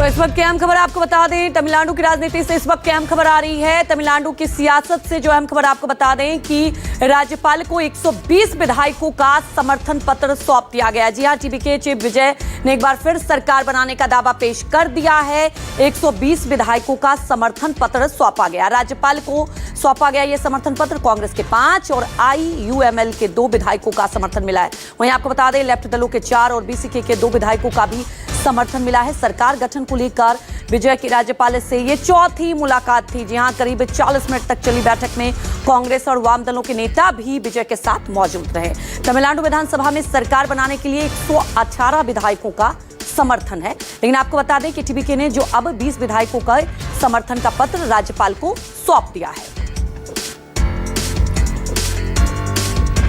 तो इस वक्त की अहम खबर आपको बता दें, तमिलनाडु की राजनीति से इस वक्त की अहम खबर आ रही है। तमिलनाडु की सियासत से जो अहम खबर आपको बता दें कि राज्यपाल को 120 विधायकों का समर्थन पत्र सौंप दिया गया। जी हां, टीवीके चीफ विजय ने एक बार फिर सरकार बनाने का दावा पेश कर दिया है। 120 विधायकों का समर्थन पत्र सौंपा गया। राज्यपाल को सौंपा गया यह समर्थन पत्र कांग्रेस के 5 और आईयूएमएल के 2 विधायकों का समर्थन मिला है। वहीं आपको बता दें लेफ्ट दलों के 4 और बीसीके के 2 विधायकों का भी समर्थन मिला है। सरकार गठन को लेकर विजय की राज्यपाल से ये चौथी मुलाकात थी। जी हां, करीब 40 मिनट तक चली बैठक में कांग्रेस और वाम दलों के नेता भी विजय के साथ मौजूद रहे। तमिलनाडु विधानसभा में सरकार बनाने के लिए 118 विधायकों का समर्थन है। लेकिन आपको बता दें कि टीवीके ने जो अब 20 विधायकों का समर्थन का पत्र राज्यपाल को सौंप दिया है।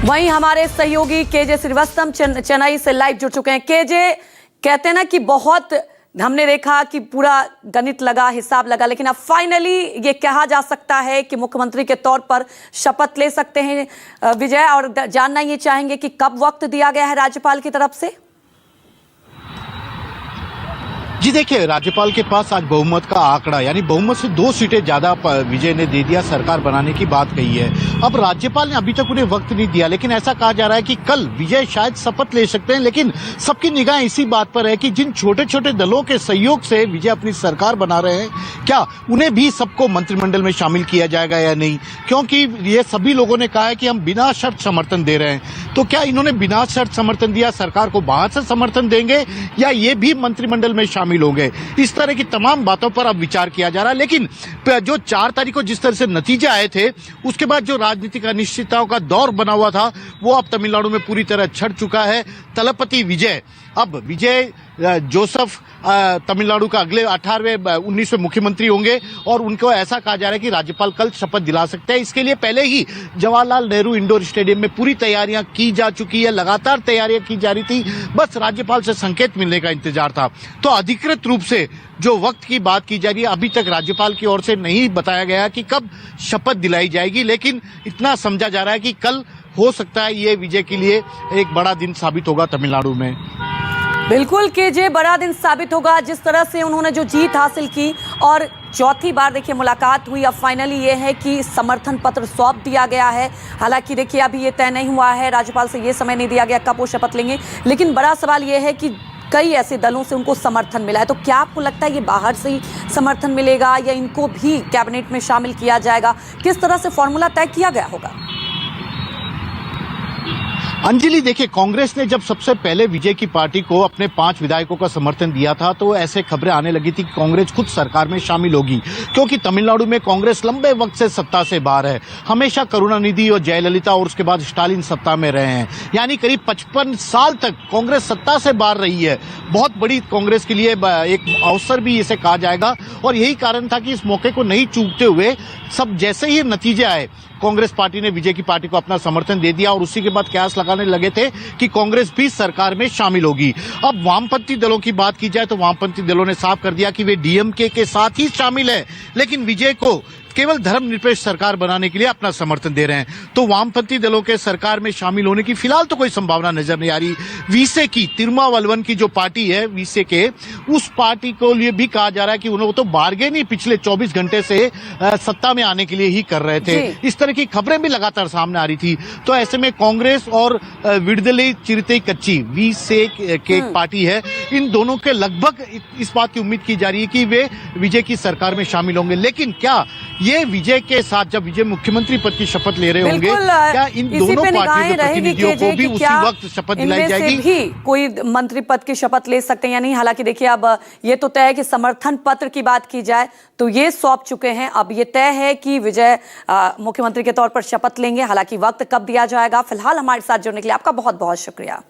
वहीं हमारे सहयोगी केजे श्रीवास्तव चेन्नई से लाइव जुड़ चुके हैं। केजे, कहते हैं ना कि बहुत हमने देखा कि पूरा गणित लगा, हिसाब लगा, लेकिन अब फाइनली ये कहा जा सकता है कि मुख्यमंत्री के तौर पर शपथ ले सकते हैं विजय। और जानना ये चाहेंगे कि कब वक्त दिया गया है राज्यपाल की तरफ से। जी देखिए, राज्यपाल के पास आज बहुमत का आंकड़ा, यानी बहुमत से 2 सीटें ज्यादा विजय ने दे दिया, सरकार बनाने की बात कही है। अब राज्यपाल ने अभी तक उन्हें वक्त नहीं दिया, लेकिन ऐसा कहा जा रहा है कि कल विजय शायद शपथ ले सकते हैं। लेकिन सबकी निगाह इसी बात पर है कि जिन छोटे छोटे दलों के सहयोग से विजय अपनी सरकार बना रहे हैं, क्या उन्हें भी सबको मंत्रिमंडल में शामिल किया जाएगा या नहीं। क्योंकि ये सभी लोगों ने कहा है कि हम बिना शर्त समर्थन दे रहे हैं। तो क्या इन्होंने बिना शर्त समर्थन दिया, सरकार को बाहर से समर्थन देंगे या ये भी मंत्रिमंडल में शामिल होंगे। इस तरह की तमाम बातों पर अब विचार किया जा रहा है। लेकिन जो 4 तारीख को जिस तरह से नतीजे आए थे, उसके बाद जो राजनीतिक अनिश्चितताओं का दौर बना हुआ था, वो अब तमिलनाडु में पूरी तरह छट चुका है। तलपति विजय, अब विजय जोसेफ तमिलनाडु का अगले 19वें मुख्यमंत्री होंगे और उनको ऐसा कहा जा रहा है कि राज्यपाल कल शपथ दिला सकते हैं। इसके लिए पहले ही जवाहरलाल नेहरू इंडोर स्टेडियम में पूरी तैयारियां की जा चुकी है, लगातार तैयारियां की जा रही थी, बस राज्यपाल से संकेत मिलने का इंतजार था। तो अधिकृत रूप से जो वक्त की बात की जा रही है, अभी तक राज्यपाल की ओर से नहीं बताया गया कि कब शपथ दिलाई जाएगी, लेकिन इतना समझा जा रहा है कि कल हो सकता है ये विजय के लिए एक बड़ा दिन साबित होगा तमिलनाडु में। बिल्कुल केजे, बड़ा दिन साबित होगा। जिस तरह से उन्होंने जो जीत हासिल की और चौथी बार देखिए मुलाकात हुई, अब फाइनली ये है कि समर्थन पत्र सौंप दिया गया है। हालांकि देखिए अभी ये तय नहीं हुआ है, राज्यपाल से ये समय नहीं दिया गया कब वो शपथ लेंगे, लेकिन बड़ा सवाल ये है कि कई ऐसे दलों से उनको समर्थन मिला है। तो क्या आपको लगता है ये बाहर से ही समर्थन मिलेगा या इनको भी कैबिनेट में शामिल किया जाएगा? किस तरह से फॉर्मूला तय किया गया होगा? अंजलि, देखिए, कांग्रेस ने जब सबसे पहले विजय की पार्टी को अपने 5 विधायकों का समर्थन दिया था, तो ऐसे खबरें आने लगी थी कि कांग्रेस खुद सरकार में शामिल होगी, क्योंकि तमिलनाडु में कांग्रेस लंबे वक्त से सत्ता से बाहर है। हमेशा करुणानिधि और जयललिता और उसके बाद स्टालिन सत्ता में रहे हैं, यानी करीब 55 साल तक कांग्रेस सत्ता से बाहर रही है। बहुत बड़ी कांग्रेस के लिए एक अवसर भी इसे कहा जाएगा और यही कारण था कि इस मौके को नहीं चूकते हुए सब जैसे ही नतीजे आए, कांग्रेस पार्टी ने विजय की पार्टी को अपना समर्थन दे दिया और उसी के बाद कयास लगाने लगे थे कि कांग्रेस भी सरकार में शामिल होगी। अब वामपंथी दलों की बात की जाए तो वामपंथी दलों ने साफ कर दिया कि वे डीएमके के साथ ही शामिल है, लेकिन विजय को केवल धर्मनिरपेक्ष सरकार बनाने के लिए अपना समर्थन दे रहे हैं। तो वामपंथी दलों के सरकार में शामिल होने की फिलहाल तो कोई संभावना नजर नहीं आ रही। वीसे की तिरुमावलवन की जो पार्टी है वीसे के, उस पार्टी को लिए भी कहा जा रहा है कि उन्होंने तो बार्गेन ही पिछले 24 घंटे से सत्ता में आने के लिए ही कर रहे थे। इस तरह की खबरें भी लगातार सामने आ रही थी। तो ऐसे में कांग्रेस और विडदली चिरते कच्ची वीसे के एक पार्टी है, इन दोनों के लगभग इस बात की उम्मीद की जा रही है कि वे विजय की सरकार में शामिल होंगे। लेकिन क्या ये विजय के साथ जब विजय मुख्यमंत्री पद की शपथ ले रहे होंगे, क्या इन दोनों पार्टियों के प्रतिनिधियों को भी उसी वक्त शपथ दिलाई जाएगी? भी कोई मंत्री पद की शपथ ले सकते हैं या नहीं? हालांकि देखिए अब ये तो तय है कि समर्थन पत्र की बात की जाए तो ये सौंप चुके हैं। अब ये तय है कि विजय मुख्यमंत्री के तौर पर शपथ लेंगे। हालांकि वक्त कब दिया जाएगा, फिलहाल हमारे साथ जुड़ने के लिए आपका बहुत बहुत शुक्रिया।